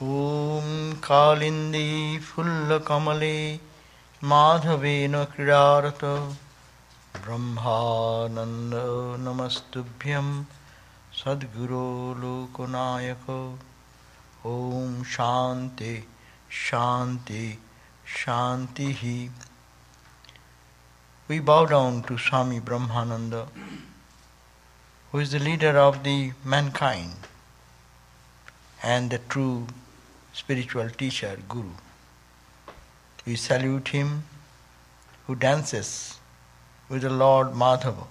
Om Kalindi Fulla Kamale Madhavena Kridarato Brahmananda Namastubhyam Sadguru Lokanayako Om Shanti Shanti Shantihi. We bow down to Swami Brahmananda, who is the leader of the mankind and the true spiritual teacher, Guru. We salute him who dances with the Lord Madhava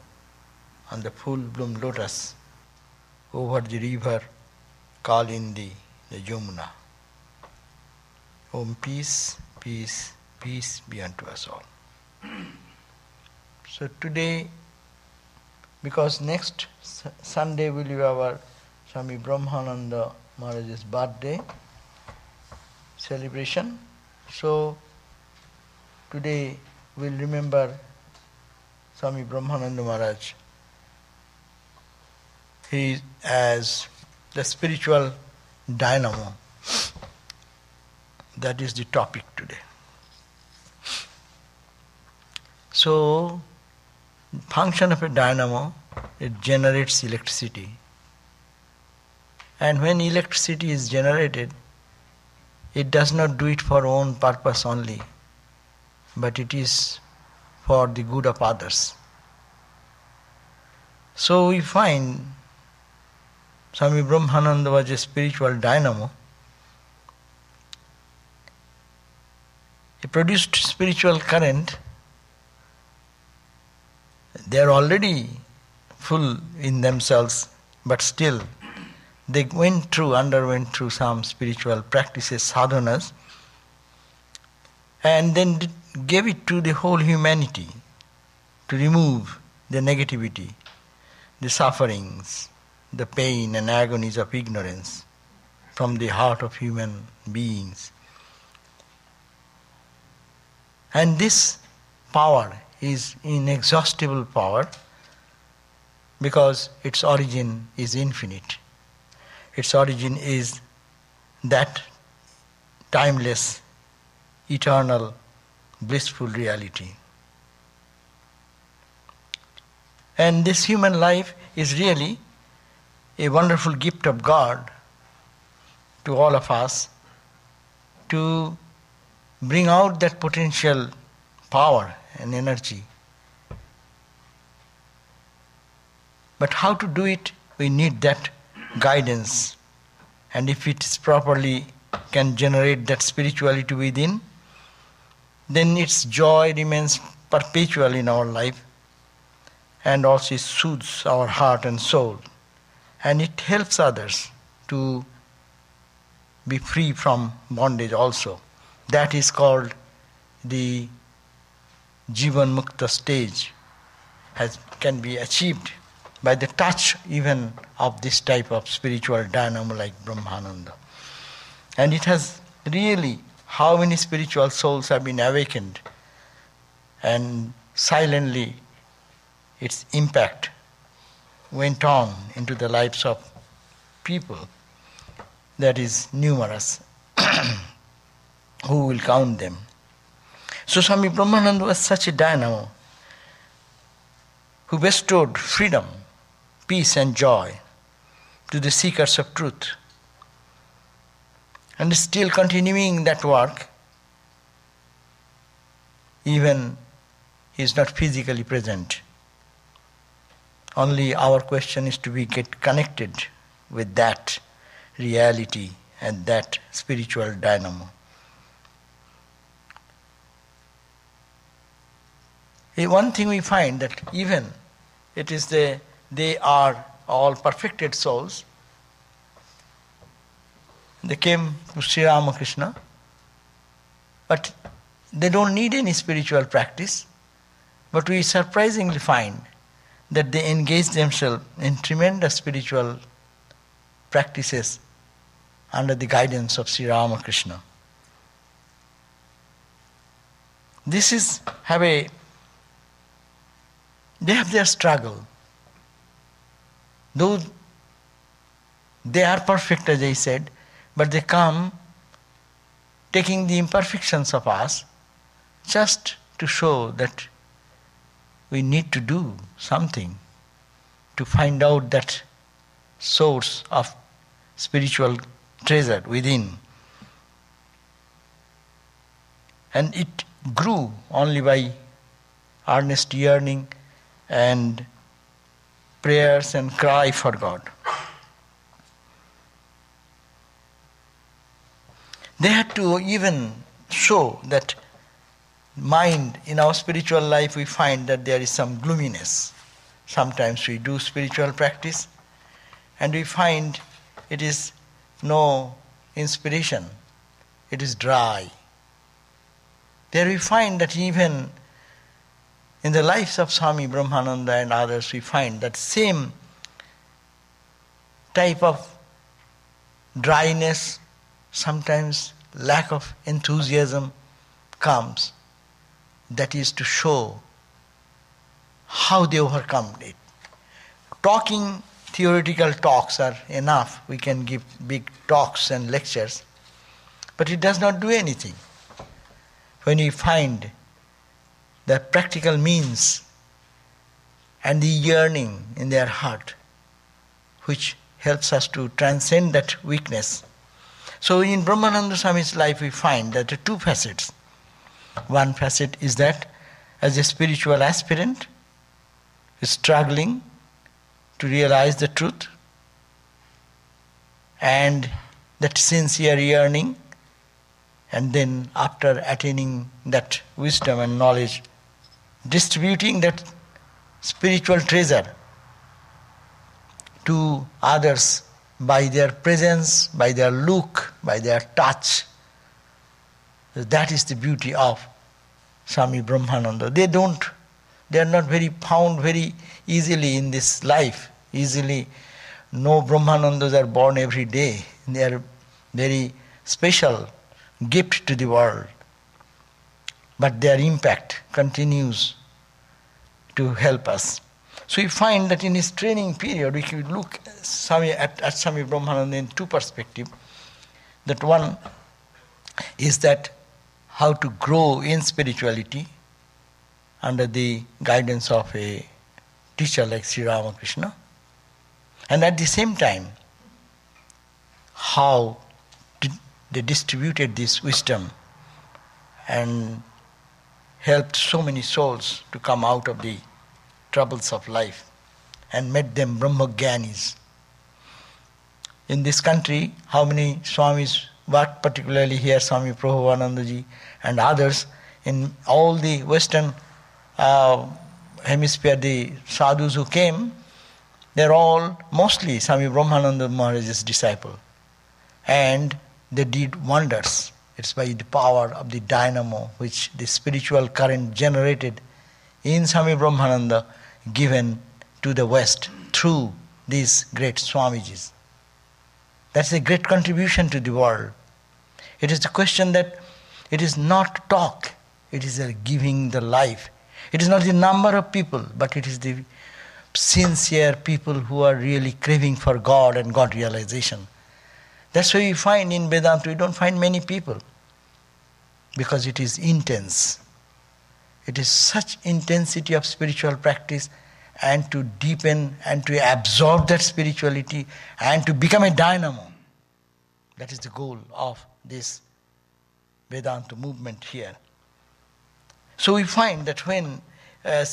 on the full-bloom lotus over the river Kalindi, the Yamuna. Om, peace, peace, peace be unto us all. So today, because next Sunday will be our Swami Brahmananda Maharaj's birthday celebration, so today we'll remember Swami Brahmananda Maharaj. He is as the spiritual dynamo. That is the topic today. So, function of a dynamo, it generates electricity. And when electricity is generated, it does not do it for own purpose only, but it is for the good of others. So we find Swami Brahmananda was a spiritual dynamo. He produced spiritual current. They are already full in themselves, but still they underwent through some spiritual practices, sadhanas, and then gave it to the whole humanity to remove the negativity, the sufferings, the pain and agonies of ignorance from the heart of human beings. And this power is inexhaustible power because its origin is infinite. Its origin is that timeless, eternal, blissful reality. And this human life is really a wonderful gift of God to all of us to bring out that potential power and energy. But how to do it? We need that guidance. And if it is properly can generate that spirituality within, then its joy remains perpetual in our life, and also it soothes our heart and soul, and it helps others to be free from bondage also. That is called the Jivan Mukta stage, can be achieved by the touch even of this type of spiritual dynamo like Brahmananda. And it has really, how many spiritual souls have been awakened, and silently its impact went on into the lives of people. That is numerous. Who will count them? So Swami Brahmananda was such a dynamo who bestowed freedom, peace and joy to the seekers of truth. And still continuing that work, even he is not physically present. Only our question is to get connected with that reality and that spiritual dynamo. One thing we find that even they are all perfected souls. They came to Sri Ramakrishna, but they don't need any spiritual practice. But we surprisingly find that they engage themselves in tremendous spiritual practices under the guidance of Sri Ramakrishna. They have their struggle. Though they are perfect, as I said, but they come taking the imperfections of us just to show that we need to do something to find out that source of spiritual treasure within. And it grew only by earnest yearning and prayers and cry for God. They had to even show that mind, in our spiritual life we find that there is some gloominess. Sometimes we do spiritual practice and we find it is no inspiration, it is dry. There we find that even in the lives of Swami Brahmananda and others, we find that same type of dryness, sometimes lack of enthusiasm comes. That is to show how they overcome it. Talking, theoretical talks are enough. We can give big talks and lectures, but it does not do anything. When we find the practical means and the yearning in their heart, which helps us to transcend that weakness. So in Brahmananda Swami's life we find that there are two facets. One facet is that as a spiritual aspirant, struggling to realize the truth, and that sincere yearning, and then after attaining that wisdom and knowledge, distributing that spiritual treasure to others by their presence, by their look, by their touch. That is the beauty of Swami Brahmananda. They are not found very easily in this life. Easily, no Brahmanandas are born every day. They are very special gift to the world. But their impact continues to help us. So we find that in his training period, we can look at Swami Brahmananda in two perspectives. That one is that how to grow in spirituality under the guidance of a teacher like Sri Ramakrishna, and at the same time how they distributed this wisdom and helped so many souls to come out of the troubles of life and made them Brahmagyanis. In this country, how many Swamis worked, particularly here Swami Prabhupada and others, in all the Western hemisphere, the sadhus who came, they're all mostly Swami Brahmananda Maharaj's disciple. And they did wonders. It's by the power of the Dynamo, which the spiritual current generated in Swami Brahmananda, given to the West through these great Swamijis. That's a great contribution to the world. It is the question that it is not talk, it is a giving the life. It is not the number of people, but it is the sincere people who are really craving for God and God realization. That's why we find in Vedanta, we don't find many people, because it is intense. It is such intensity of spiritual practice, and to deepen and to absorb that spirituality and to become a dynamo. That is the goal of this Vedanta movement here. So we find that when in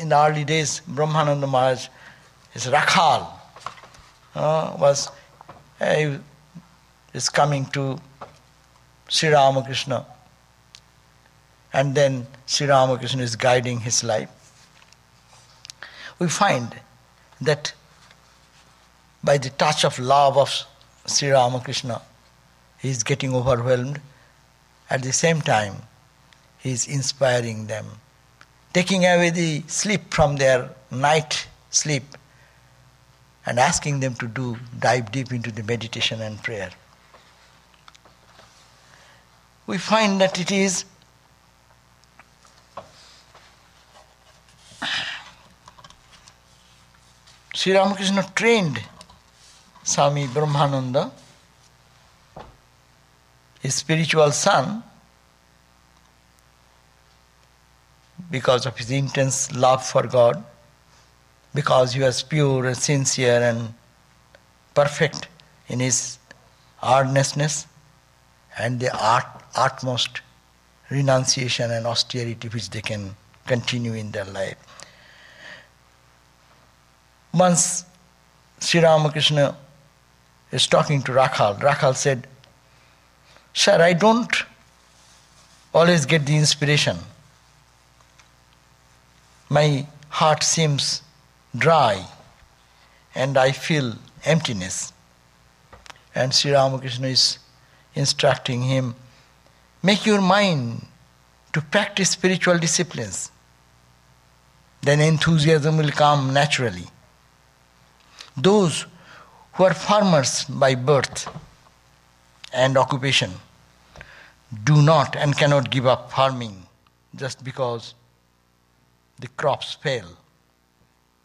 the early days, Brahmananda Maharaj, his Rakhal, is coming to Sri Ramakrishna, and then Sri Ramakrishna is guiding his life. We find that by the touch of love of Sri Ramakrishna, he is getting overwhelmed. At the same time, he is inspiring them, taking away the sleep from their night sleep and asking them to dive deep into the meditation and prayer. We find that it is Sri Ramakrishna trained Swami Brahmananda his spiritual son, because of his intense love for God, because he was pure and sincere and perfect in his earnestness and the utmost renunciation and austerity which they can continue in their life. Once Sri Ramakrishna is talking to Rakhal. Rakhal said, "Sir, I don't always get the inspiration. My heart seems dry and I feel emptiness." And Sri Ramakrishna is instructing him, make your mind to practice spiritual disciplines. Then enthusiasm will come naturally. Those who are farmers by birth and occupation do not and cannot give up farming just because the crops fail.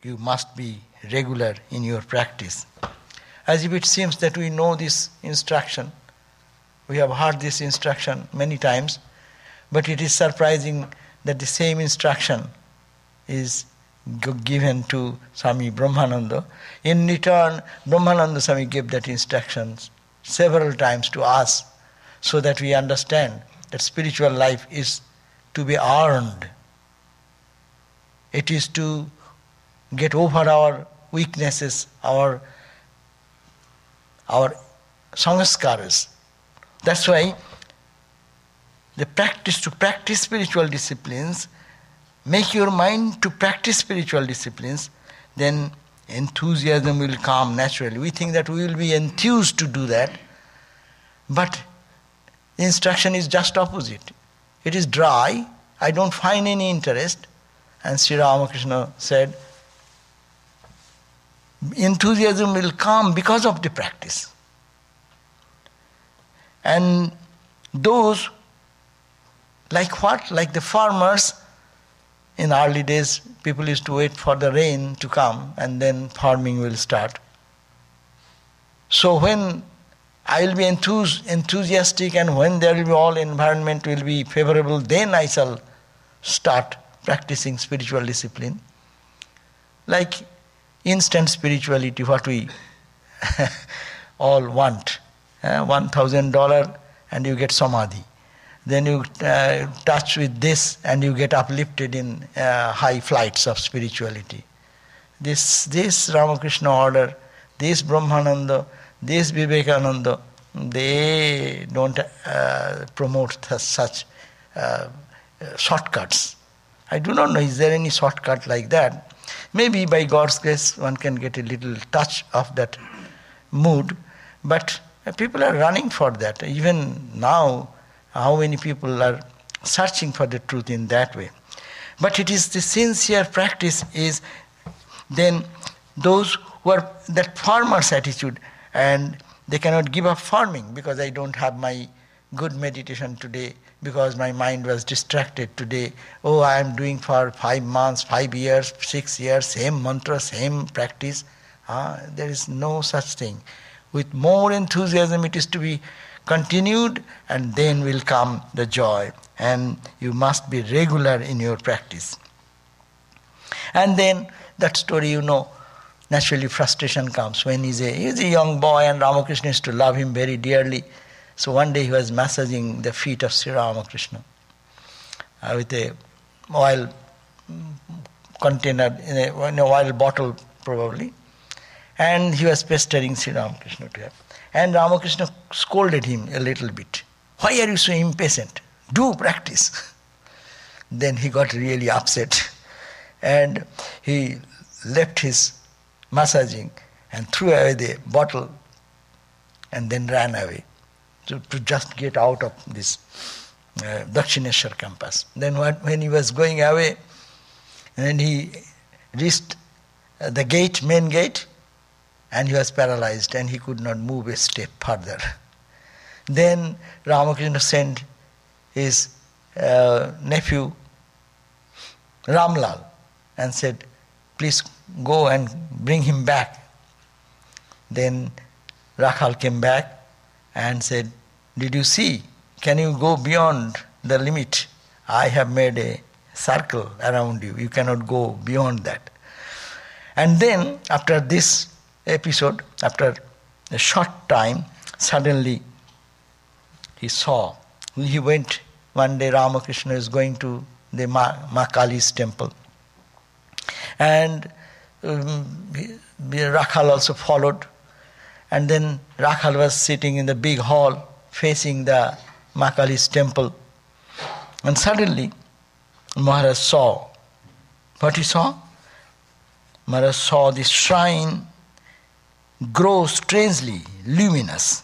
You must be regular in your practice. As if it seems that we know this instruction, we have heard this instruction many times, but it is surprising that the same instruction is given to Swami Brahmananda. In return, Brahmananda Swami gave that instructions several times to us so that we understand that spiritual life is to be earned. It is to get over our weaknesses, our samskaras. That's why to practice spiritual disciplines, make your mind to practice spiritual disciplines, then enthusiasm will come naturally. We think that we will be enthused to do that, but the instruction is just opposite. It is dry, I don't find any interest. And Sri Ramakrishna said, enthusiasm will come because of the practice. And those, like what? Like the farmers, in early days, people used to wait for the rain to come and then farming will start. So when I will be enthusiastic and when there will be all environment will be favorable, then I shall start practicing spiritual discipline. Like instant spirituality, what we all want. $1,000 and you get samadhi. Then you touch with this and you get uplifted in high flights of spirituality. This Ramakrishna order, this Brahmananda, this Vivekananda, they don't promote such shortcuts. I do not know, is there any shortcut like that? Maybe by God's grace one can get a little touch of that mood, but people are running for that. Even now, how many people are searching for the truth in that way. But it is the sincere practice is then those who are that farmer's attitude and they cannot give up farming because I don't have my good meditation today, because my mind was distracted today. Oh, I am doing for 5 months, 5 years, 6 years, same mantra, same practice. There is no such thing. With more enthusiasm it is to be continued and then will come the joy. And you must be regular in your practice. And then that story, naturally frustration comes when he's a young boy and Ramakrishna used to love him very dearly. So one day he was massaging the feet of Sri Ramakrishna with a oil container, in a oil bottle probably. And he was pestering Sri Ramakrishna to have. And Ramakrishna scolded him a little bit. Why are you so impatient? Do practice. Then he got really upset. And he left his massaging and threw away the bottle and then ran away to just get out of this Dakshineshwar campus. Then when he was going away, and he reached the gate, main gate, and he was paralyzed and he could not move a step further. Then Ramakrishna sent his nephew Ramlal and said, please go and bring him back. Then Rakhal came back and said, did you see can you go beyond the limit? I have made a circle around you. You cannot go beyond that. And then, after this episode, after a short time, suddenly he went, one day Ramakrishna is going to the Ma Kali's temple. And Rakhal also followed. And then Rakhal was sitting in the big hall facing the Ma Kali's temple. And suddenly Maharaj saw. What he saw? Maharaj saw this shrine grow strangely luminous.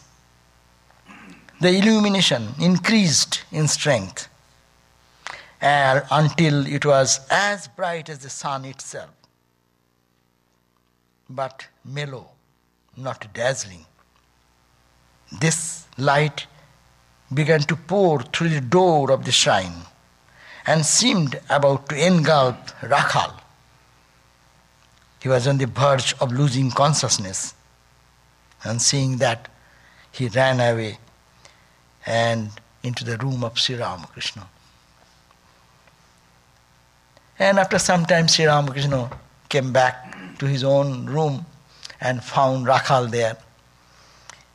The illumination increased in strength until it was as bright as the sun itself, but mellow, not dazzling. This light began to pour through the door of the shrine and seemed about to engulf Rakhal. He was on the verge of losing consciousness, and seeing that, he ran away and into the room of Sri Ramakrishna. And after some time, Sri Ramakrishna came back to his own room and found Rakhal there.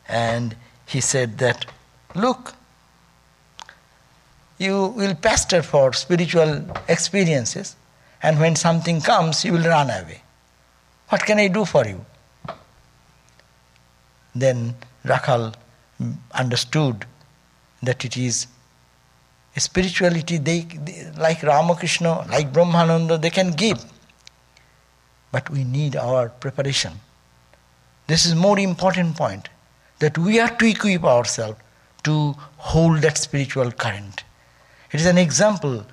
And he said that, look, you will pester for spiritual experiences, and when something comes, you will run away. What can I do for you? Then Rakhal understood that it is a spirituality they like Ramakrishna, like Brahmananda, they can give. But we need our preparation. This is more important point, that we are to equip ourselves to hold that spiritual current. It is an example,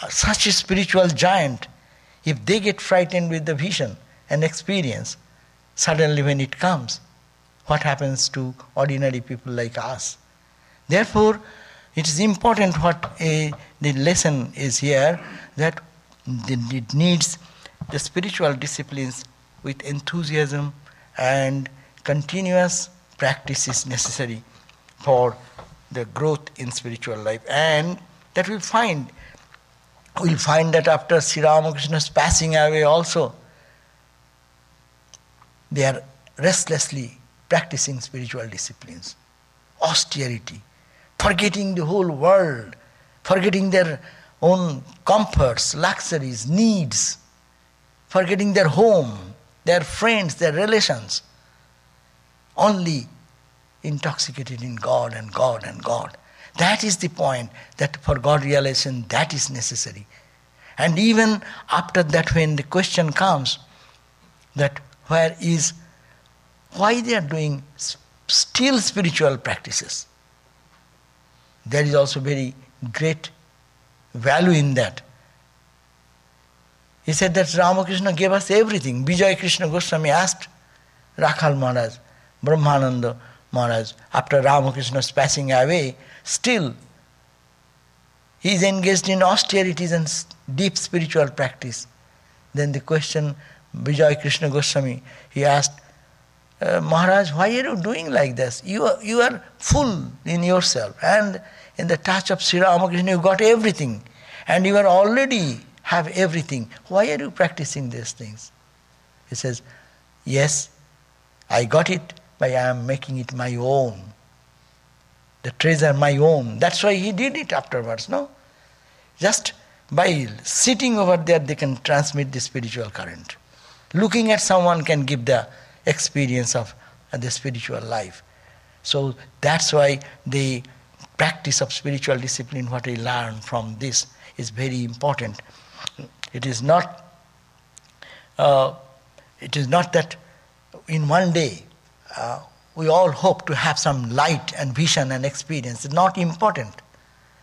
such a spiritual giant, if they get frightened with the vision and experience, suddenly when it comes, what happens to ordinary people like us? Therefore, it is important what the lesson is here, that it needs the spiritual disciplines with enthusiasm, and continuous practice is necessary for the growth in spiritual life. And that we'll find that after Sri Ramakrishna's passing away also, they are restlessly practicing spiritual disciplines, austerity, forgetting the whole world, forgetting their own comforts, luxuries, needs, forgetting their home, their friends, their relations, only intoxicated in God and God and God. That is the point, that for God realization, that is necessary. And even after that, when the question comes that why they are doing still spiritual practices, there is also very great value in that. He said that Ramakrishna gave us everything. Vijay Krishna Goswami asked Rakhal Maharaj, Brahmananda Maharaj, after Ramakrishna's passing away, still he is engaged in austerities and deep spiritual practice. Then the question, Vijay Krishna Goswami, he asked, Maharaj, why are you doing like this? You are full in yourself, and in the touch of Sri Ramakrishna you got everything, and you are already have everything. Why are you practicing these things? He says, yes, I got it, but I am making it my own. The treasure my own. That's why he did it afterwards, no? Just by sitting over there, they can transmit the spiritual current. Looking at someone can give the experience of the spiritual life. So that's why the practice of spiritual discipline, what we learn from this, is very important. It is not that in one day we all hope to have some light and vision and experience. It's not important.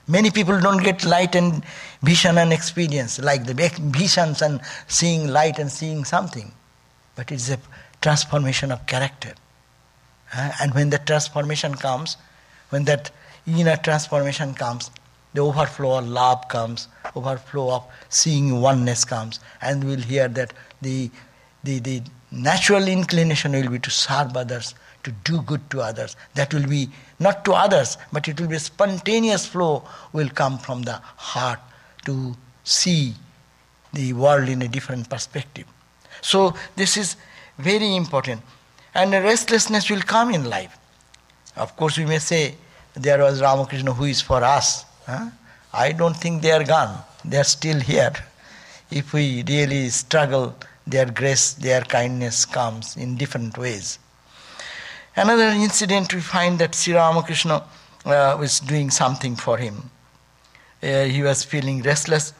Many people don't get light and vision and experience, like the visions and seeing light and seeing something. But it's a transformation of character. And when that transformation comes, when that inner transformation comes, the overflow of love comes, overflow of seeing oneness comes, and we'll hear that the natural inclination will be to serve others, to do good to others. That will be not to others, but it will be a spontaneous flow will come from the heart to see the world in a different perspective. So this is very important. And restlessness will come in life. Of course we may say, there was Ramakrishna who is for us. I don't think they are gone. They are still here. If we really struggle, their grace, their kindness comes in different ways. Another incident, we find that Sri Ramakrishna was doing something for him. He was feeling restless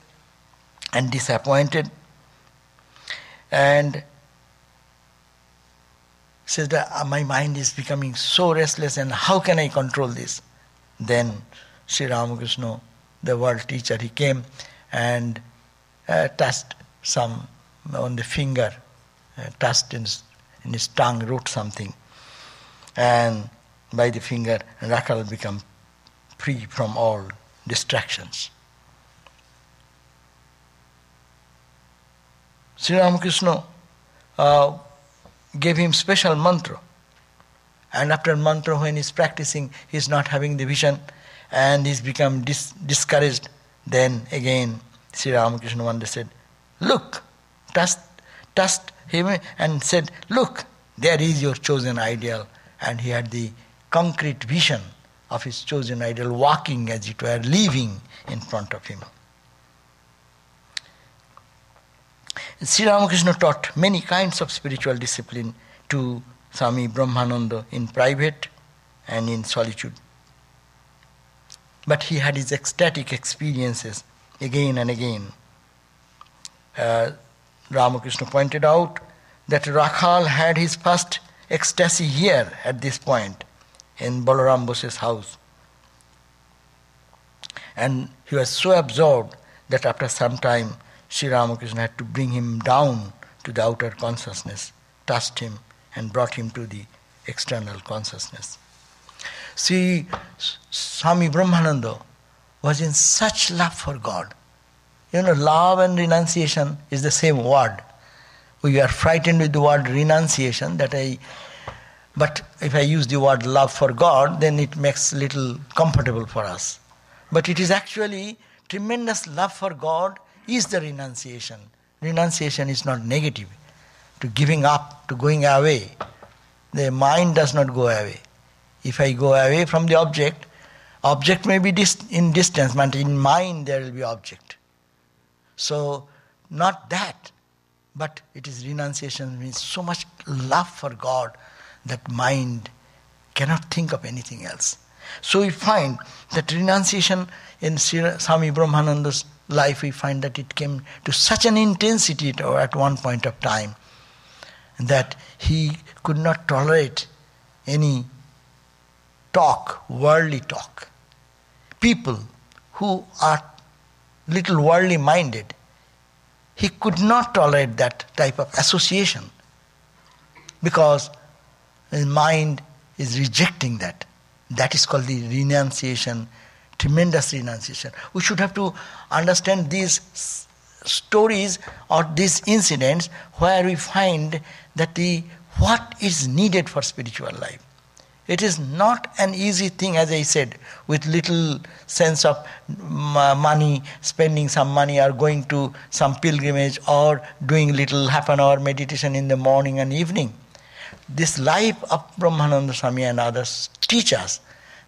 and disappointed, and says that my mind is becoming so restless, and how can I control this? Then Sri Ramakrishna, the world teacher, he came and touched some on the finger, touched in his tongue, wrote something, and by the finger, Rakhal become free from all distractions. Sri Ramakrishna gave him special mantra, and after mantra, when he's practicing, he's not having the vision and he's become discouraged. Then again Sri Ramakrishna one day said, look, touched him and said, look, there is your chosen ideal. And he had the concrete vision of his chosen ideal walking, as it were, living in front of him. Sri Ramakrishna taught many kinds of spiritual discipline to Swami Brahmananda in private and in solitude. But he had his ecstatic experiences again and again. Ramakrishna pointed out that Rakhal had his first ecstasy here at this point in Balaram Bose's house. And he was so absorbed that after some time Sri Ramakrishna had to bring him down to the outer consciousness, touched him and brought him to the external consciousness. See, Swami Brahmananda was in such love for God. Love and renunciation is the same word. We are frightened with the word renunciation, but if I use the word love for God, then it makes little comfortable for us. But it is actually tremendous love for God is the renunciation. Renunciation is not negative. To giving up, to going away. The mind does not go away. If I go away from the object may be in distance, but in mind there will be object. So, not that, but it is renunciation, means so much love for God that mind cannot think of anything else. So we find that renunciation in Swami Brahmananda's life, we find that it came to such an intensity at one point of time that he could not tolerate any talk, worldly talk. People who are little worldly minded, he could not tolerate that type of association because his mind is rejecting that. That is called the renunciation, tremendous renunciation. We should have to understand these stories or these incidents where we find that what is needed for spiritual life. It is not an easy thing, as I said, with little sense of money, spending some money or going to some pilgrimage or doing little half-an-hour meditation in the morning and evening. This life of Brahmananda Swami and others teach us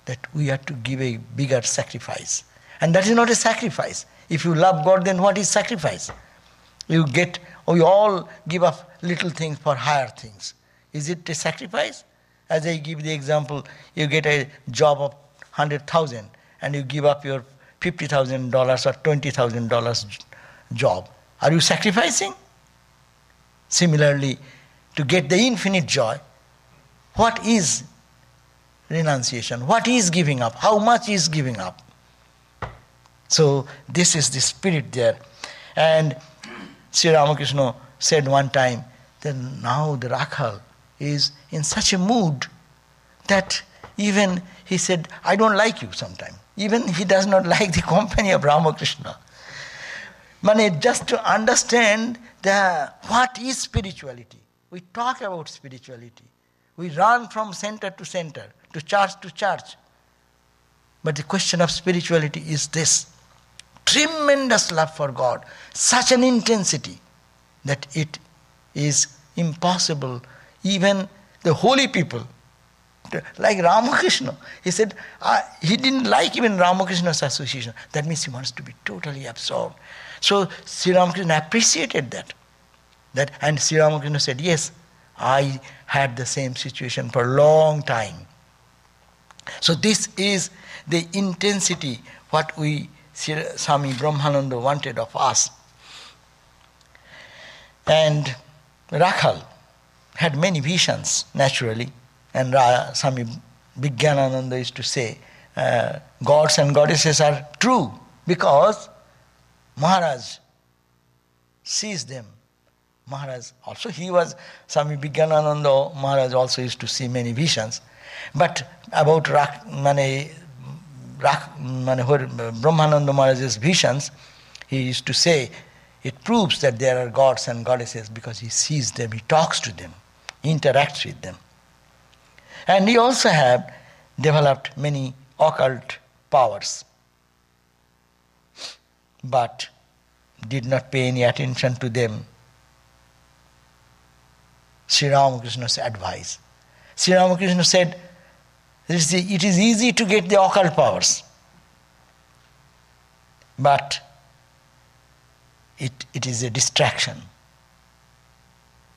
that we have to give a bigger sacrifice. And that is not a sacrifice. If you love God, then what is sacrifice? We all give up little things for higher things. Is it a sacrifice? As I give the example, you get a job of 100,000 and you give up your $50,000 or $20,000 job. Are you sacrificing? Similarly, to get the infinite joy, what is renunciation? What is giving up? How much is giving up? So this is the spirit there. And Sri Ramakrishna said one time that now the Rakhal is in such a mood that even he said, I don't like you sometimes. Even he does not like the company of Ramakrishna. But just to understand what is spirituality. We talk about spirituality. We run from center to center, to church. But the question of spirituality is this. Tremendous love for God, such an intensity that it is impossible. Even the holy people, like Ramakrishna, he said he didn't like even Ramakrishna's association. That means he wants to be totally absorbed. So Sri Ramakrishna appreciated that. And Sri Ramakrishna said, yes, I had the same situation for a long time. So this is the intensity what Swami Brahmananda wanted of us. And Rakhal had many visions, naturally. And Swami Vijnanananda used to say, gods and goddesses are true because Maharaj sees them. Maharaj also, Swami Vijnanananda Maharaj also used to see many visions. But about Brahmananda Maharaj's visions, he used to say, it proves that there are gods and goddesses because he sees them, he talks to them, interacts with them. And he also had developed many occult powers, but did not pay any attention to them. Sri Ramakrishna's advice. Sri Ramakrishna said, it is easy to get the occult powers, but it is a distraction.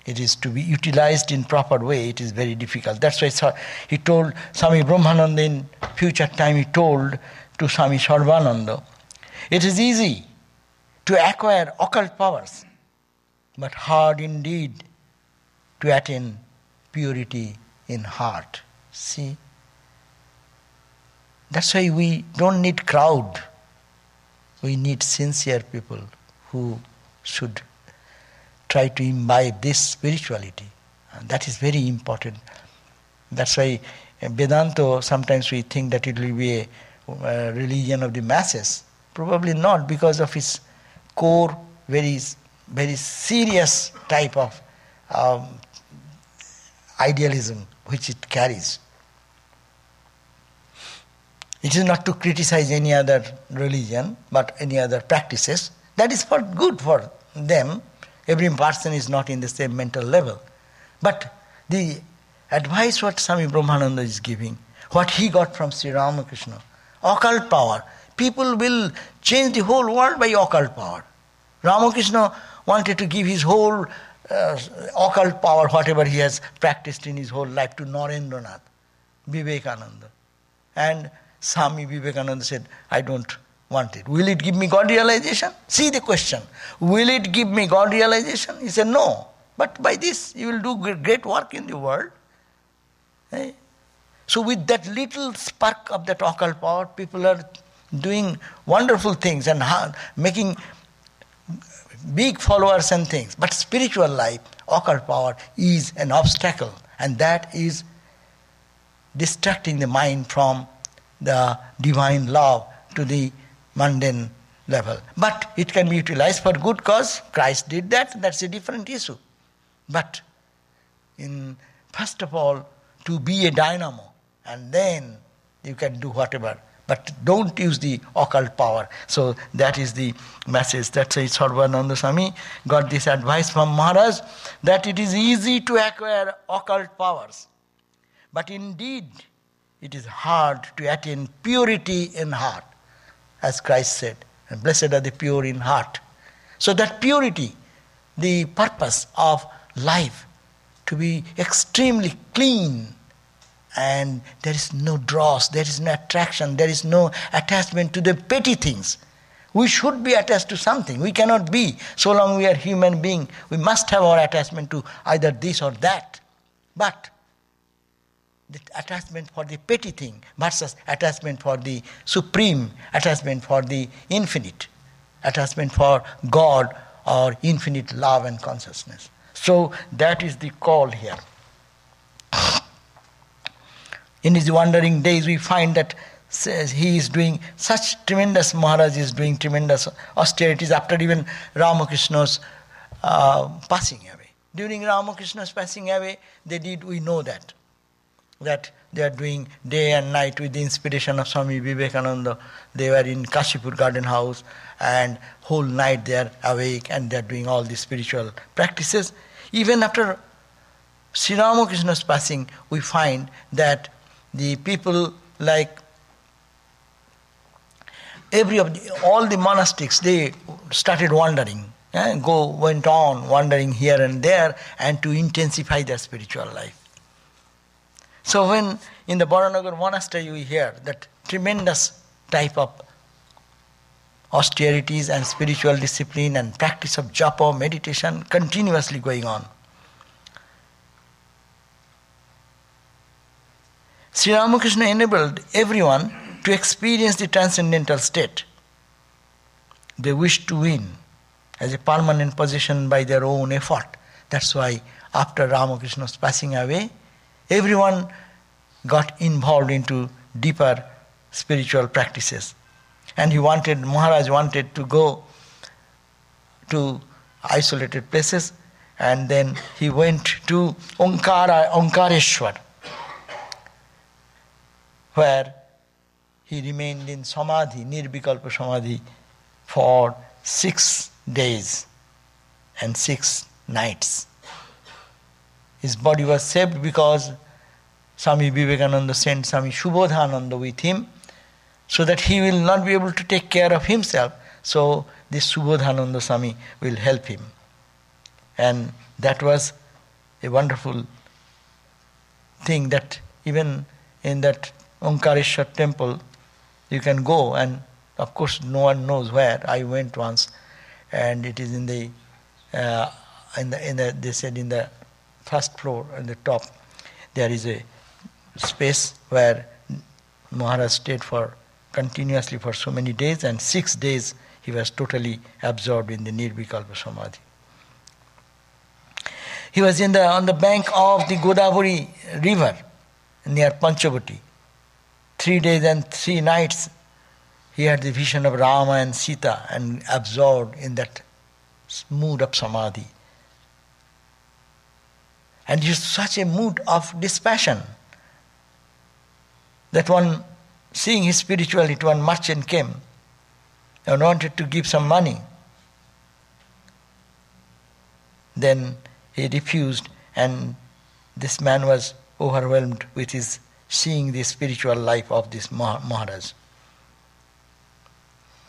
It is to be utilized in proper way. It is very difficult. That's why he told Swami Brahmananda in future time, he told to Swami Sarvadevananda, it is easy to acquire occult powers, but hard indeed to attain purity in heart. See? That's why we don't need crowd. We need sincere people who should try to imbibe this spirituality. And that is very important. That's why Vedanta, sometimes we think that it will be a religion of the masses. Probably not, because of its core, very, very serious type of idealism which it carries. It is not to criticize any other religion, but any other practices. That is for good for them. Every person is not in the same mental level. But the advice what Swami Brahmananda is giving, what he got from Sri Ramakrishna, occult power. People will change the whole world by occult power. Ramakrishna wanted to give his whole occult power, whatever he has practiced in his whole life, to Narendranath, Vivekananda. And Swami Vivekananda said, I don't want it. Will it give me God realization? See the question. Will it give me God realization? He said, no. But by this, you will do great work in the world. Eh? So with that little spark of that occult power, people are doing wonderful things and making big followers and things. But spiritual life, occult power is an obstacle. And that is distracting the mind from the divine love to the mundane level. But it can be utilized for good cause. Christ did that. That's a different issue. But first of all, to be a dynamo, and then you can do whatever. But don't use the occult power. So that is the message. That's why Sarvadevananda Swami got this advice from Maharaj, that it is easy to acquire occult powers. But indeed, it is hard to attain purity in heart. As Christ said, and blessed are the pure in heart. So that purity, the purpose of life, to be extremely clean, and there is no dross, there is no attraction, there is no attachment to the petty things. We should be attached to something. We cannot be. So long we are human being, we must have our attachment to either this or that. But the attachment for the petty thing versus attachment for the supreme, attachment for the infinite, attachment for God or infinite love and consciousness. So that is the call here. In his wandering days, we find that he is doing such tremendous, Maharaj is doing tremendous austerities after even Ramakrishna's passing away. During Ramakrishna's passing away, we know that. that they are doing day and night with the inspiration of Swami Vivekananda. They were in Kashipur Garden House and whole night they are awake and they are doing all these spiritual practices. Even after Sri Ramakrishna's passing, we find that the people like all the monastics, they started wandering, went on wandering here and there and to intensify their spiritual life. So when in the Baranagar monastery we hear that tremendous type of austerities and spiritual discipline and practice of japa, meditation continuously going on. Sri Ramakrishna enabled everyone to experience the transcendental state they wish to win as a permanent position by their own effort. That's why after Ramakrishna's passing away, everyone got involved into deeper spiritual practices. And Maharaj wanted to go to isolated places, and then he went to Omkareshwar, where he remained in Samadhi, Nirvikalpa Samadhi, for 6 days and 6 nights. His body was saved because Swami Vivekananda sent Swami Subodhananda with him so that he will not be able to take care of himself. So this Subodhananda Swami will help him. And that was a wonderful thing that even in that Omkareshwar temple you can go, and of course no one knows where. I went once, and it is in the they said in the first floor on the top there is a space where Maharaj stayed continuously for so many days, and 6 days he was totally absorbed in the Nirvikalpa Samadhi. He was on the bank of the Godavari river near Panchavati. 3 days and 3 nights he had the vision of Rama and Sita and absorbed in that mood of Samadhi. And it was such a mood of dispassion that one, seeing his spirituality, one merchant came and wanted to give some money. Then he refused, and this man was overwhelmed with his seeing the spiritual life of this Maharaj.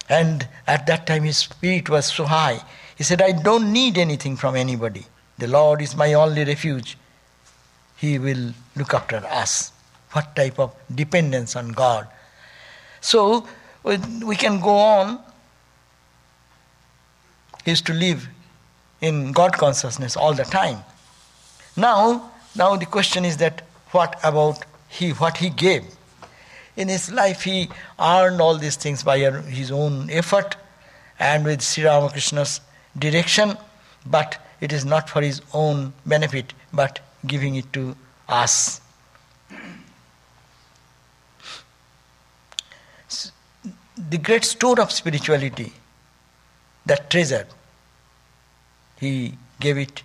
And at that time his spirit was so high. He said, I don't need anything from anybody. The Lord is my only refuge. He will look after us. What type of dependence on God. So we can go on. He used to live in God consciousness all the time. Now the question is that what about what he gave? In his life he earned all these things by his own effort and with Sri Ramakrishna's direction, but it is not for his own benefit, but giving it to us. The great store of spirituality, that treasure, he gave it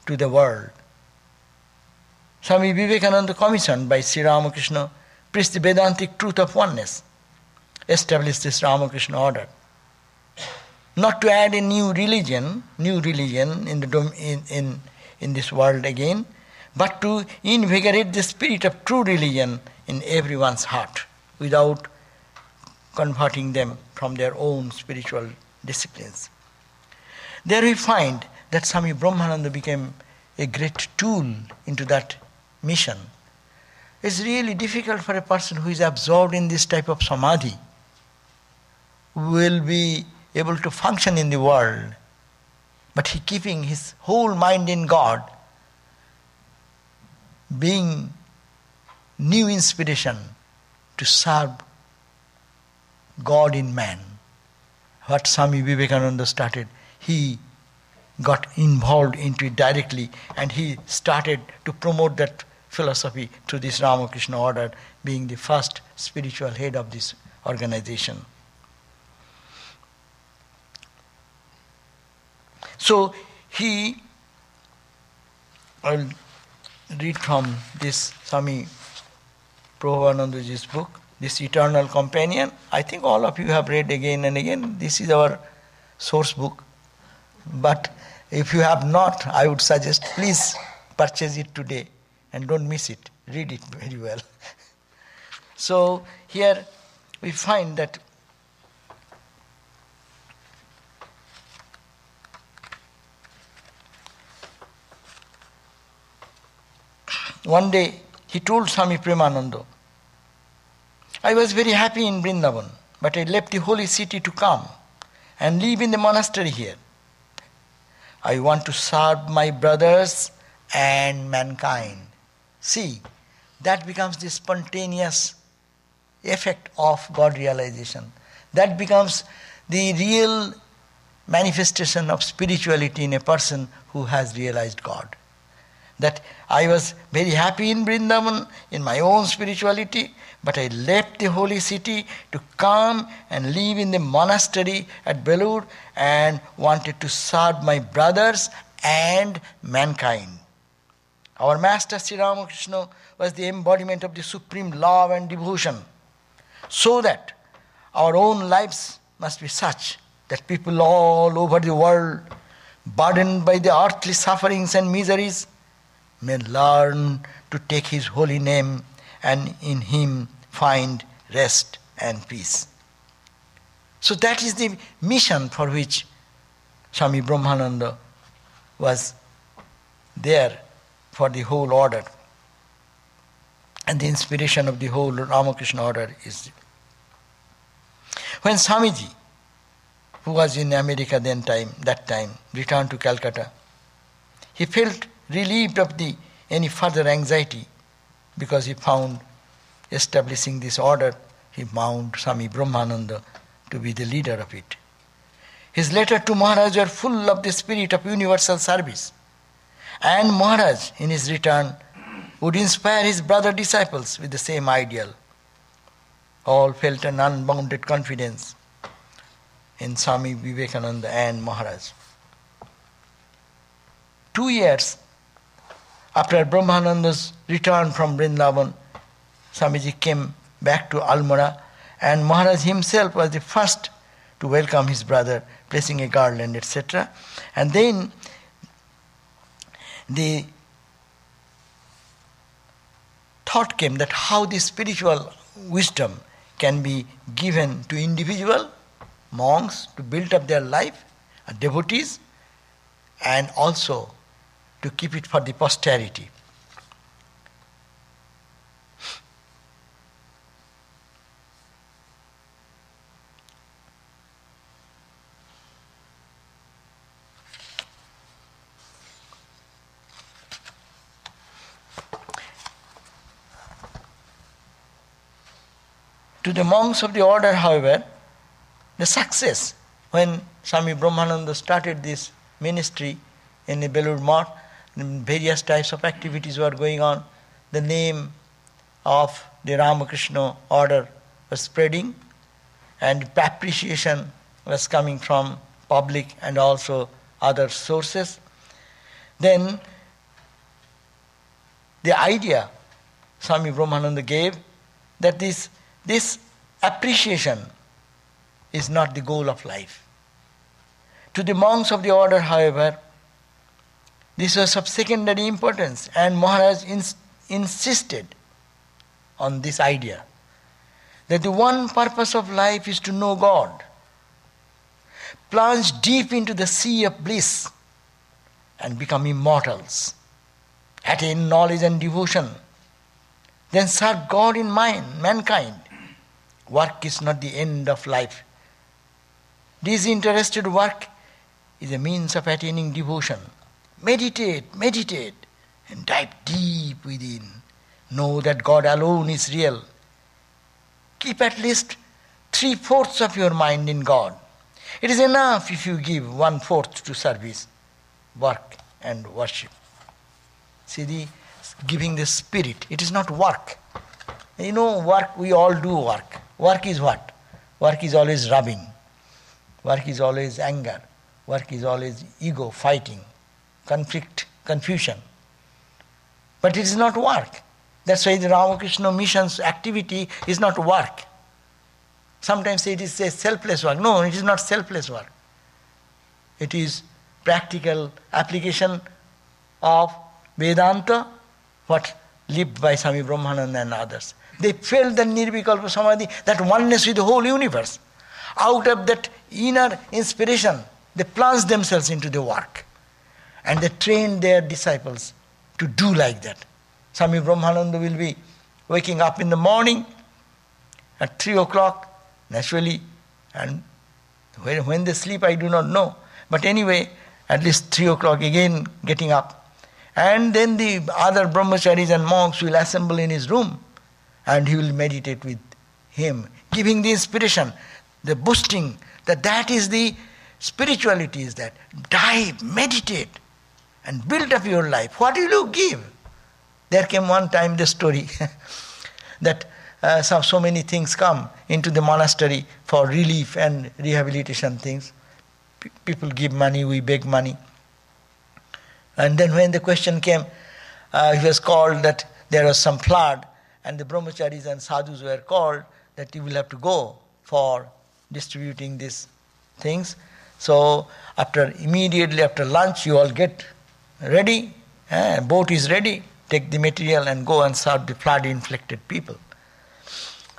to the world. Swami Vivekananda, commissioned by Sri Ramakrishna, preached the Vedantic truth of oneness, established this Ramakrishna order. Not to add a new religion in this world again, but to invigorate the spirit of true religion in everyone's heart without converting them from their own spiritual disciplines. There we find that Swami Brahmananda became a great tool into that mission. It's really difficult for a person who is absorbed in this type of samadhi, will be able to function in the world, but he keeping his whole mind in God, being new inspiration to serve God in man. What Swami Vivekananda started, he got involved into it directly, and he started to promote that philosophy through this Ramakrishna order, being the first spiritual head of this organization. So he read from this Swami Prabhupanandaji's book, this Eternal Companion. I think all of you have read again and again. This is our source book. But if you have not, I would suggest please purchase it today and don't miss it. Read it very well. So here we find that one day he told Swami Premananda, I was very happy in Vrindavan, but I left the holy city to come and live in the monastery here. I want to serve my brothers and mankind. See, that becomes the spontaneous effect of God realization. That becomes the real manifestation of spirituality in a person who has realized God. That I was very happy in Vrindavan, in my own spirituality, but I left the holy city to come and live in the monastery at Belur and wanted to serve my brothers and mankind. Our Master Sri Ramakrishna was the embodiment of the supreme love and devotion, so that our own lives must be such that people all over the world, burdened by the earthly sufferings and miseries, may learn to take His holy name and in Him find rest and peace. So that is the mission for which Swami Brahmananda was there for the whole order. And the inspiration of the whole Ramakrishna order is. When Swamiji, who was in America that time, returned to Calcutta, he felt relieved of any further anxiety, because he found establishing this order, he found Swami Brahmananda to be the leader of it. His letters to Maharaj were full of the spirit of universal service. And Maharaj, in his return, would inspire his brother disciples with the same ideal. All felt an unbounded confidence in Swami Vivekananda and Maharaj. 2 years after Brahmananda's return from Vrindavan, Swamiji came back to Almora, and Maharaj himself was the first to welcome his brother, placing a garland, etc. And then the thought came that how the spiritual wisdom can be given to individual monks to build up their life, devotees, and also to keep it for the posterity. To the monks of the order, however, the success when Swami Brahmananda started this ministry in the Belur Math, various types of activities were going on. The name of the Ramakrishna order was spreading, and appreciation was coming from public and also other sources. Then the idea Swami Brahmananda gave that this appreciation is not the goal of life. To the monks of the order, however, this was of secondary importance, and Maharaj insisted on this idea that the one purpose of life is to know God, plunge deep into the sea of bliss and become immortals, attain knowledge and devotion, then serve God in mankind. Work is not the end of life. Disinterested work is a means of attaining devotion. Meditate, and dive deep within. Know that God alone is real. Keep at least 3/4 of your mind in God. It is enough if you give 1/4 to service, work, and worship. See, giving the spirit, it is not work. Work, we all do work. Work is what? Work is always rubbing. Work is always anger. Work is always ego, fighting, conflict, confusion. But it is not work. That's why the Ramakrishna mission's activity is not work. Sometimes it is a selfless work. No, it is not selfless work. It is practical application of Vedanta, what lived by Swami Brahmananda and others. They felt the Nirvikalpa Samadhi, that oneness with the whole universe. Out of that inner inspiration, they plunged themselves into the work. And they trained their disciples to do like that. Swami Brahmananda will be waking up in the morning at 3 o'clock, naturally, and when they sleep I do not know. But anyway, at least 3 o'clock again getting up. And then the other brahmacharis and monks will assemble in his room and he will meditate with him, giving the inspiration, the boosting, that is the spirituality is that. Dive, meditate and build up your life. What will you give? There came one time the story that so many things come into the monastery for relief and rehabilitation things. People give money, we beg money. And then when the question came, it was called that there was some flood and the brahmacharis and sadhus were called that you will have to go for distributing these things. So immediately after lunch you all get ready, boat is ready, take the material and go and serve the flood-inflicted people.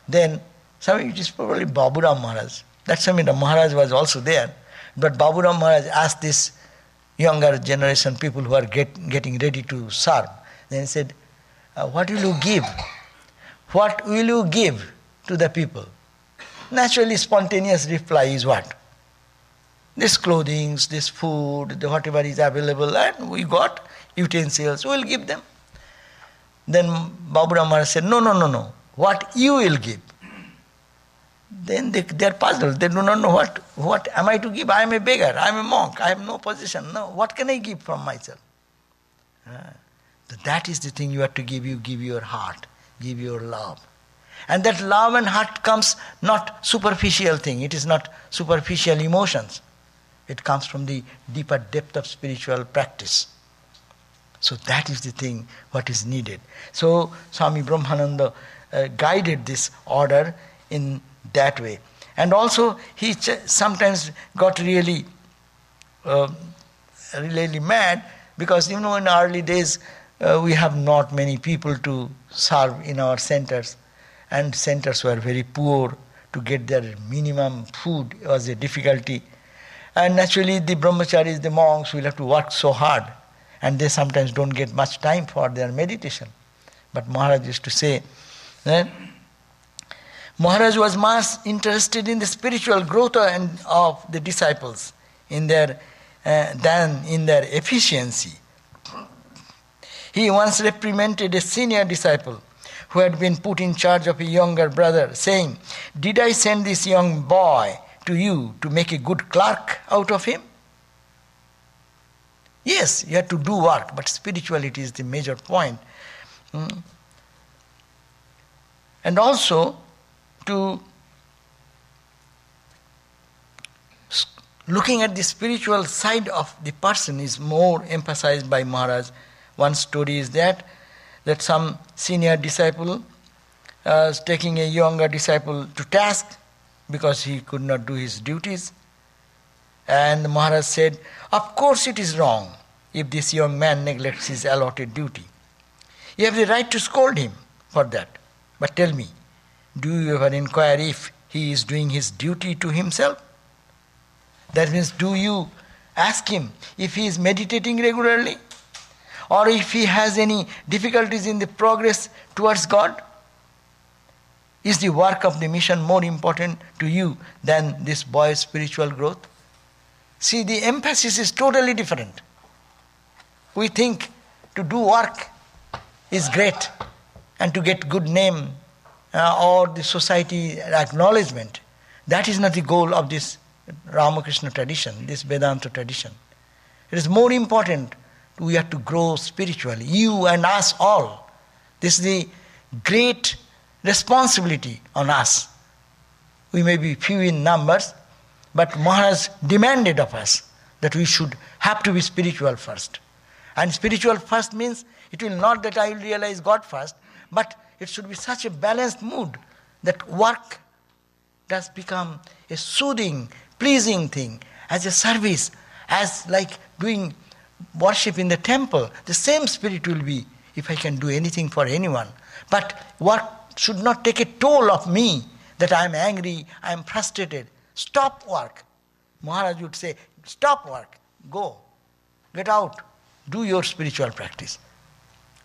Then, it is probably Baburam Maharaj. That time the Maharaj was also there. But Baburam Maharaj asked this younger generation people who are getting ready to serve. Then he said, what will you give? What will you give to the people? Naturally, spontaneous reply is what? This clothing, this food, whatever is available, and we got utensils, we will give them. Then Baburam Maharaj said, no. What you will give? Then they are puzzled. They do not know what am I to give? I am a beggar. I am a monk. I have no position. No, what can I give from myself? That is the thing you have to give. You give your heart. Give your love. And that love and heart comes not superficial thing. It is not superficial emotions. It comes from the deeper depth of spiritual practice. So that is the thing what is needed. So Swami Brahmananda guided this order in that way. And also he sometimes got really mad because in early days we have not many people to serve in our centers, and centers were very poor. To get their minimum food was a difficulty. And naturally the brahmacharis, the monks will have to work so hard and they sometimes don't get much time for their meditation. But Maharaj used to say that Maharaj was much interested in the spiritual growth of the disciples than in their efficiency. He once reprimanded a senior disciple who had been put in charge of a younger brother, saying, "Did I send this young boy to you to make a good clerk out of him?" Yes, you have to do work, but spirituality is the major point. And also, looking at the spiritual side of the person is more emphasized by Maharaj. One story is that some senior disciple was taking a younger disciple to task because he could not do his duties. And Maharaj said, "Of course it is wrong if this young man neglects his allotted duty. You have the right to scold him for that. But tell me, do you ever inquire if he is doing his duty to himself? That means, do you ask him if he is meditating regularly? Or if he has any difficulties in the progress towards God? Is the work of the mission more important to you than this boy's spiritual growth?" See, the emphasis is totally different. We think to do work is great and to get good name or the society acknowledgement. That is not the goal of this Ramakrishna tradition, this Vedanta tradition. It is more important. We have to grow spiritually, you and us all. This is the great responsibility on us. We may be few in numbers, but Maharaj demanded of us that we should have to be spiritual first. And spiritual first means It will not that I will realize God first, but it should be such a balanced mood that work does become a soothing, pleasing thing, as a service, as like doing worship in the temple. The same spirit will be if I can do anything for anyone. But work should not take a toll of me, that I am angry, I am frustrated. Stop work. Maharaj would say, stop work, go, get out, do your spiritual practice.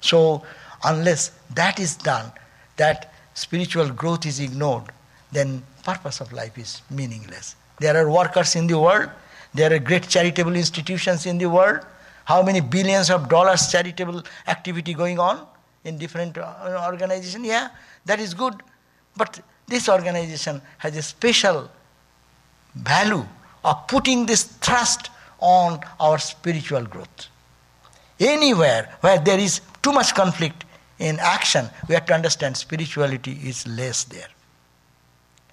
So, unless that is done, that spiritual growth is ignored, then purpose of life is meaningless. There are workers in the world, there are great charitable institutions in the world. How many billions of dollars charitable activity going on in different organizations? Yeah, that is good. But this organization has a special value of putting this thrust on our spiritual growth. Anywhere where there is too much conflict in action, we have to understand spirituality is less there.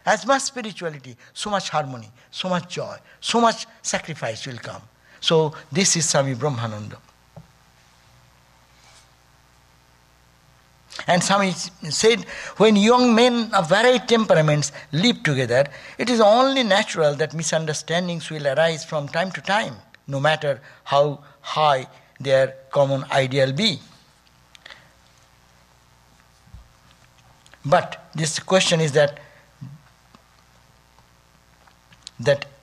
As much spirituality, so much harmony, so much joy, so much sacrifice will come. So this is Swami Brahmananda. And Swami said, when young men of varied temperaments live together, it is only natural that misunderstandings will arise from time to time, no matter how high their common ideal be. But this question is that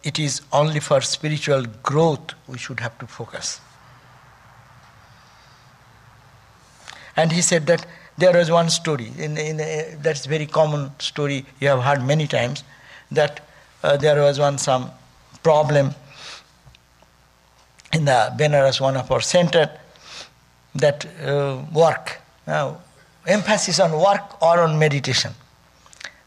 it is only for spiritual growth we should have to focus. And he said that there was one story, that's a very common story you have heard many times, that there was some problem in the Benares, one of our center, that work, emphasis on work or on meditation.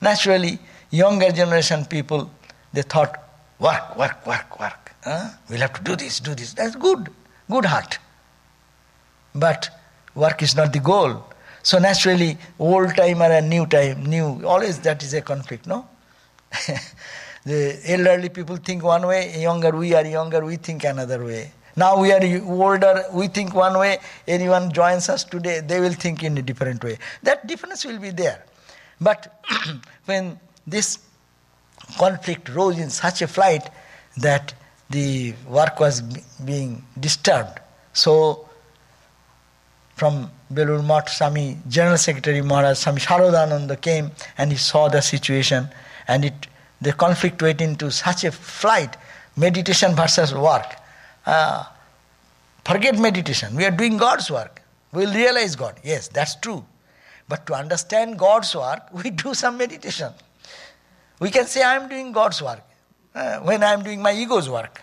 Naturally, younger generation people, they thought, work. We'll have to do this. That's good heart. But work is not the goal. So naturally, old timer and new, always that is a conflict, no? The elderly people think one way, we are younger, we think another way. Now we are older, we think one way, anyone joins us today, they will think in a different way. That difference will be there. But when this conflict rose in such a flight that the work was being disturbed, so from Belur Math, Swami General Secretary Maharaj, Swami Sarvadevananda came and he saw the situation, and the conflict went into such a flight, meditation versus work. Forget meditation, we are doing God's work. We will realize God. Yes, that's true. But to understand God's work, we do some meditation. We can say I am doing God's work when I am doing my ego's work.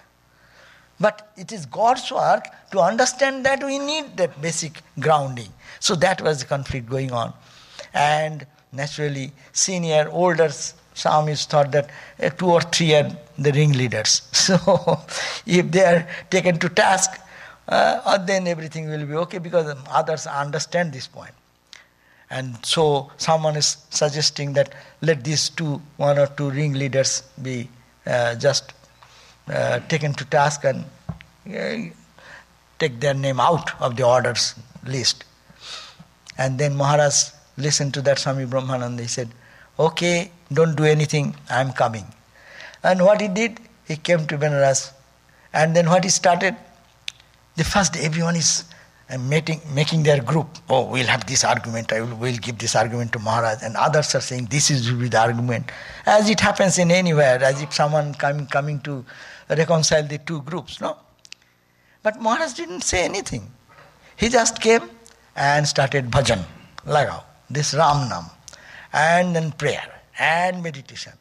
But it is God's work. To understand that, we need that basic grounding. So that was the conflict going on. And naturally, senior, older Swamis thought that 2 or 3 are the ringleaders. So if they are taken to task, then everything will be okay, because others understand this point. And so someone is suggesting that let these 1 or 2 ringleaders be just taken to task and take their name out of the orders list. And then Maharaj listened to that Swami Brahmananda. He said, okay, don't do anything, I am coming. And what he did, he came to Benares. And then what he started, the first day everyone is making their group. Oh, we'll have this argument, we'll give this argument to Maharaj. And others are saying this is the argument. As it happens in anywhere, as if someone coming to reconcile the 2 groups, no? But Maharaj didn't say anything. He just came and started bhajan, lagao, this Ram Nam, and then prayer and meditation.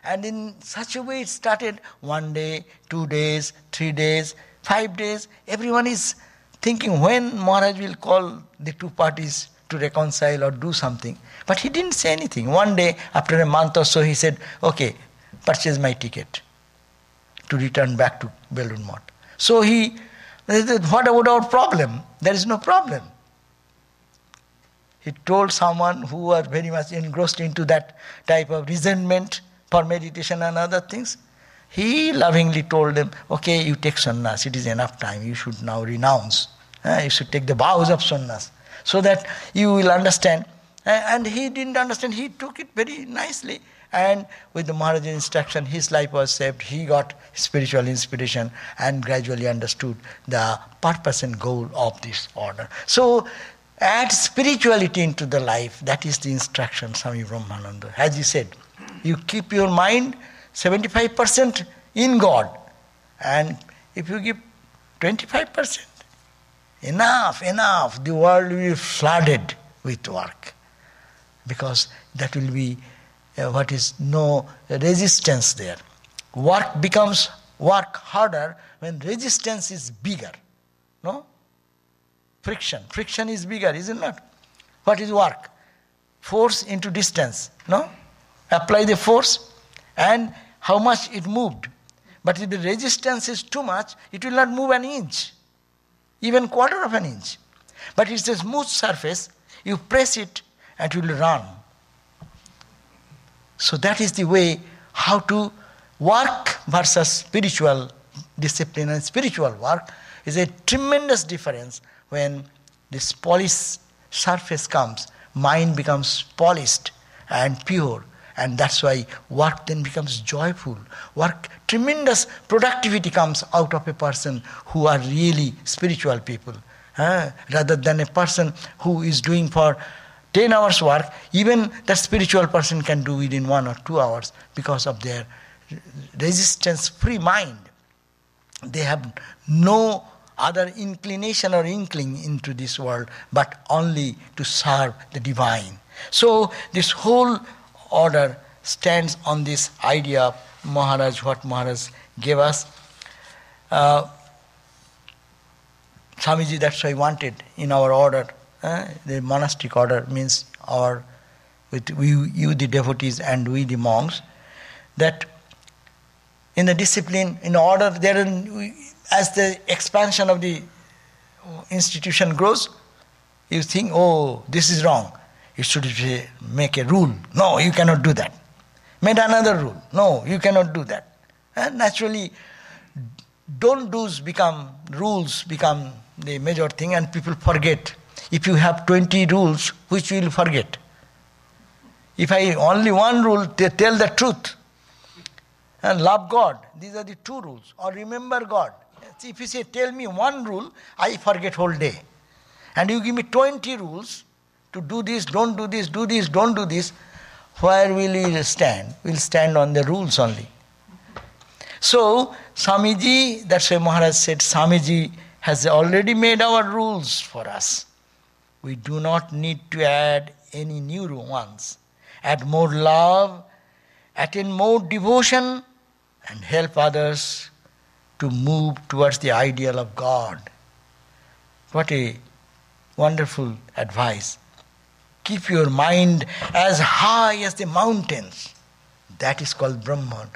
And in such a way it started 1 day, 2 days, 3 days, 5 days. Everyone is thinking when Maharaj will call the 2 parties to reconcile or do something. But he didn't say anything. One day, after a month or so, he said, okay, purchase my ticket to return back to Belur Math. So he said, what about our problem? There is no problem. He told someone who was very much engrossed into that type of resentment for meditation and other things. He lovingly told them, okay, you take sannyas, it is enough time, you should now renounce. You should take the vows of sannyas. so that you will understand. And he didn't understand, he took it very nicely. And with the Maharaj's instruction, his life was saved. He got spiritual inspiration and gradually understood the purpose and goal of this order. So, add spirituality into the life. That is the instruction, Swami Brahmananda. As he said, you keep your mind 75% in God. And if you give 25%, enough, the world will be flooded with work. Because that will be no resistance there. Work becomes work harder when resistance is bigger. No? Friction is bigger, is it not? What is work? Force into distance. No? Apply the force and how much it moved. But if the resistance is too much, it will not move an inch, even quarter of an inch. But it's a smooth surface, you press it and it will run. So that is the way how to work versus spiritual discipline and spiritual work is a tremendous difference. When this polished surface comes, mind becomes polished and pure, and that's why work then becomes joyful. Tremendous productivity comes out of a person who are really spiritual people, rather than a person who is doing for 10 hours work. Even that spiritual person can do within 1 or 2 hours because of their resistance-free mind. They have no other inclination or inkling into this world, but only to serve the divine. So this whole order stands on this idea of Maharaj, what Maharaj gave us. Swamiji, that's why I wanted in our order, the monastic order means you the devotees and we the monks, that in the discipline, in order, as the expansion of the institution grows, you think, oh, this is wrong. You should make a rule. No, you cannot do that. Made another rule. No, you cannot do that. And naturally, don't do's rules become the major thing, and people forget. If you have 20 rules, which you will forget? If I only one rule, they tell the truth. And love God. These are the 2 rules. Or remember God. If you say, tell me one rule, I forget whole day. And you give me 20 rules to do this, don't do this, don't do this. Where will we stand? We'll stand on the rules only. So, Swamiji, that's why Maharaj said, Swamiji has already made our rules for us. We do not need to add any new ones. Add more love, attain more devotion, and help others to move towards the ideal of God. What a wonderful advice. Keep your mind as high as the mountains. That is called Brahman.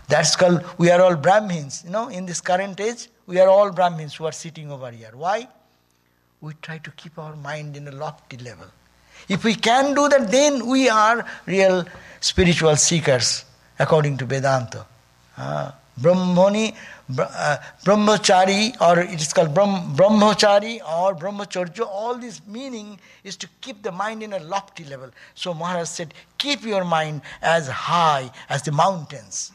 That's called, we are all Brahmins. In this current age, we are all Brahmins who are sitting over here. Why? We try to keep our mind in a lofty level. If we can do that, then we are real spiritual seekers, according to Vedanta. Brahmachari, or it is called Brahmachari or Brahmacharya, all this meaning is to keep the mind in a lofty level. So Maharaj said, keep your mind as high as the mountains,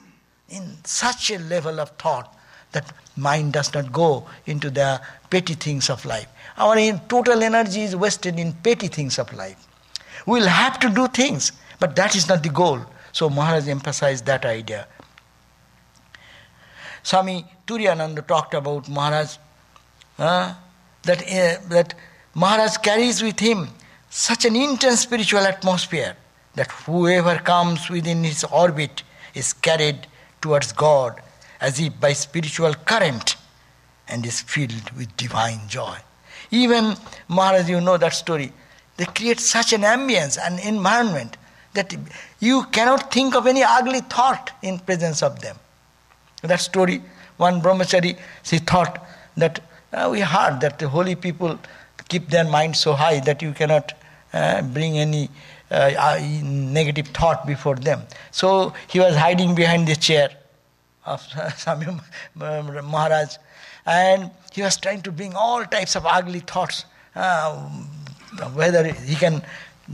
in such a level of thought that mind does not go into the petty things of life. Our total energy is wasted in petty things of life. We will have to do things, but that is not the goal. So Maharaj emphasized that idea. Swami Turiyananda talked about Maharaj, that Maharaj carries with him such an intense spiritual atmosphere that whoever comes within his orbit is carried towards God as if by spiritual current and is filled with divine joy. Even Maharaj, you know that story, they create such an ambience and environment that you cannot think of any ugly thought in presence of them. That story, one brahmachari, she thought that we heard that the holy people keep their mind so high that you cannot bring any negative thought before them. So he was hiding behind the chair of Swami Maharaj, and he was trying to bring all types of ugly thoughts whether he can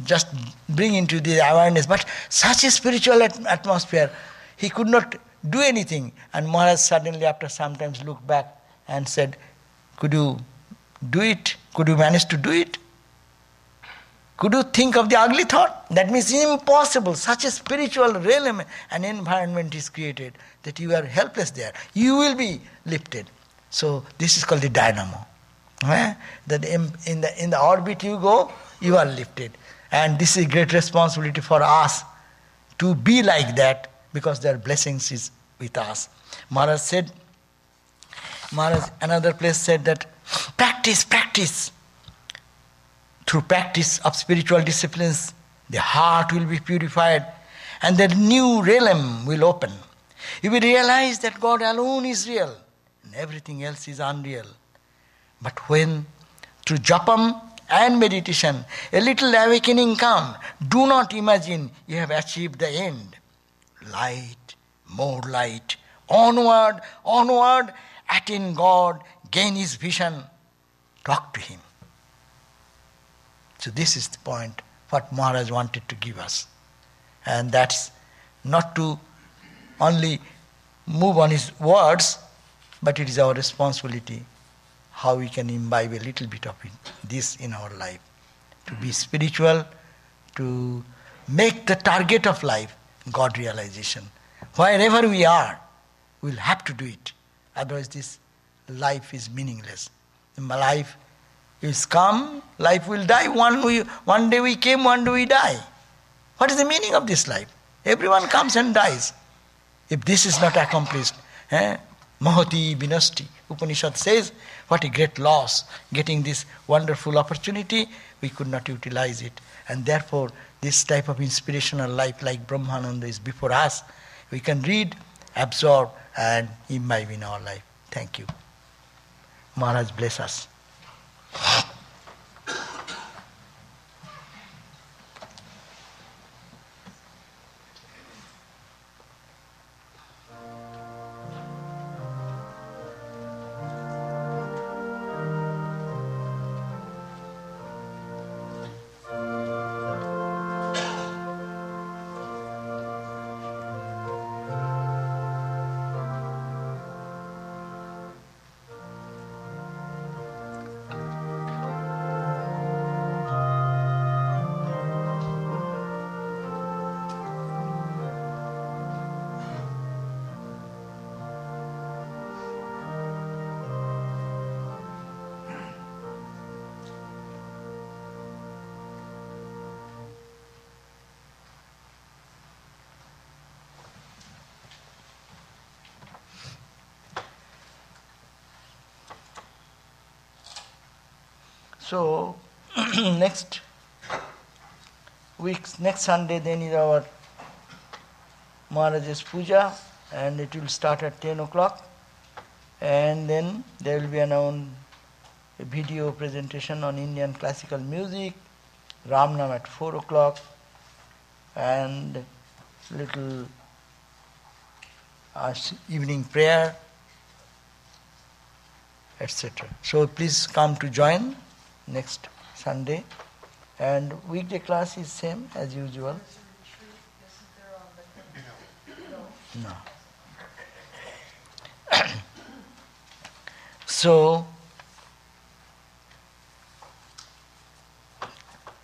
just bring into the awareness. But such a spiritual atmosphere, he could not do anything. And Maharaj suddenly after some time looked back and said, could you do it? Could you manage to do it? Could you think of the ugly thought? That means impossible. Such a spiritual realm and environment is created that you are helpless there. You will be lifted. So this is called the dynamo. That in the orbit you go, you are lifted. And this is a great responsibility for us to be like that, because their blessings is with us. Maharaj, another place said that practice. Through practice of spiritual disciplines, the heart will be purified and the new realm will open. You will realize that God alone is real and everything else is unreal. But when through japam and meditation a little awakening comes, do not imagine you have achieved the end. Light, more light, onward, attain God, gain His vision, talk to Him. So this is the point what Maharaj wanted to give us. And that's not to only move on his words, but it is our responsibility how we can imbibe a little bit of this in our life. To be spiritual, to make the target of life God realization. Wherever we are, we'll have to do it. Otherwise this life is meaningless. Life is come, life will die. One day we came, one day we die. What is the meaning of this life? Everyone comes and dies. If this is not accomplished, Mahati Vinasti, Upanishad says, what a great loss. Getting this wonderful opportunity, we could not utilize it. And therefore, this type of inspirational life like Brahmananda is before us. We can read, absorb, and imbibe in our life. Thank you. Maharaj bless us. So, next Sunday then is our Maharaj's puja, and it will start at 10 o'clock, and then there will be a video presentation on Indian classical music, Ramnam at 4 o'clock, and little evening prayer, etc. So please come to join next Sunday, and weekday class is same as usual. No. So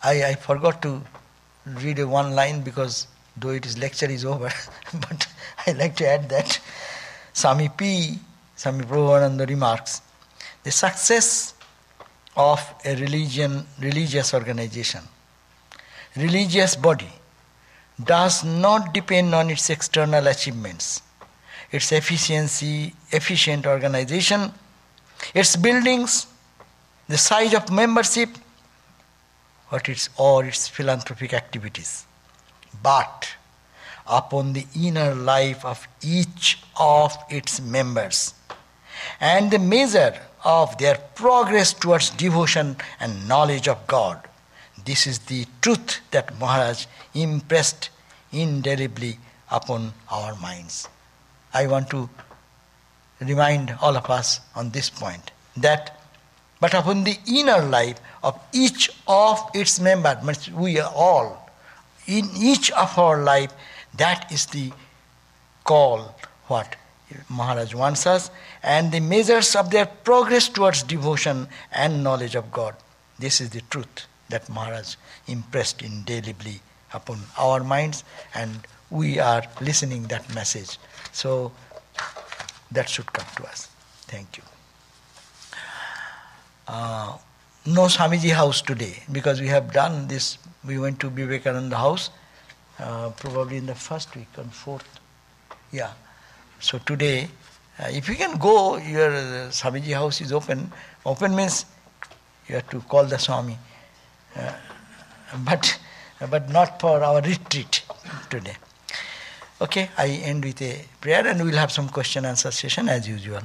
I forgot to read one line, because though it is lecture is over, but I like to add that Swami Sarvadevananda remarks, the success of a religious organization, religious body, does not depend on its external achievements, its efficient organization, its buildings, the size of membership, or its philanthropic activities, but upon the inner life of each of its members and the measure of their progress towards devotion and knowledge of God. This is the truth that Maharaj impressed indelibly upon our minds. I want to remind all of us on this point, that but upon the inner life of each of its members, we are all, in each of our life, that is the call, what Maharaj wants us, and the measures of their progress towards devotion and knowledge of God. This is the truth that Maharaj impressed indelibly upon our minds, and we are listening that message. So that should come to us. Thank you. No Swamiji house today, because we have done this. We went to Vivekananda house probably in the first week, on 4th. Yeah. So today, if you can go, your Swamiji house is open. Open means you have to call the Swami. But not for our retreat today. Okay, I end with a prayer and we'll have some question answer session as usual.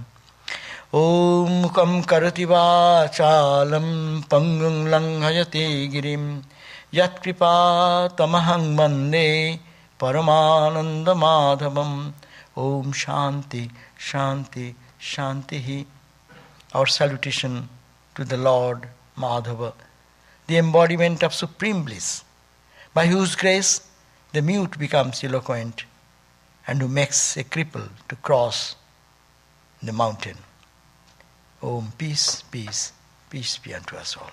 Om Mukam Karati Vachalam Pangung Langhayate Girim Yat Kripa Tamahang Mande Paramananda Madhavam. Om Shanti Shanti Shantihi. Our salutation to the Lord Madhava, the embodiment of supreme bliss, by whose grace the mute becomes eloquent and who makes a cripple to cross the mountain. Om, peace, peace, peace be unto us all.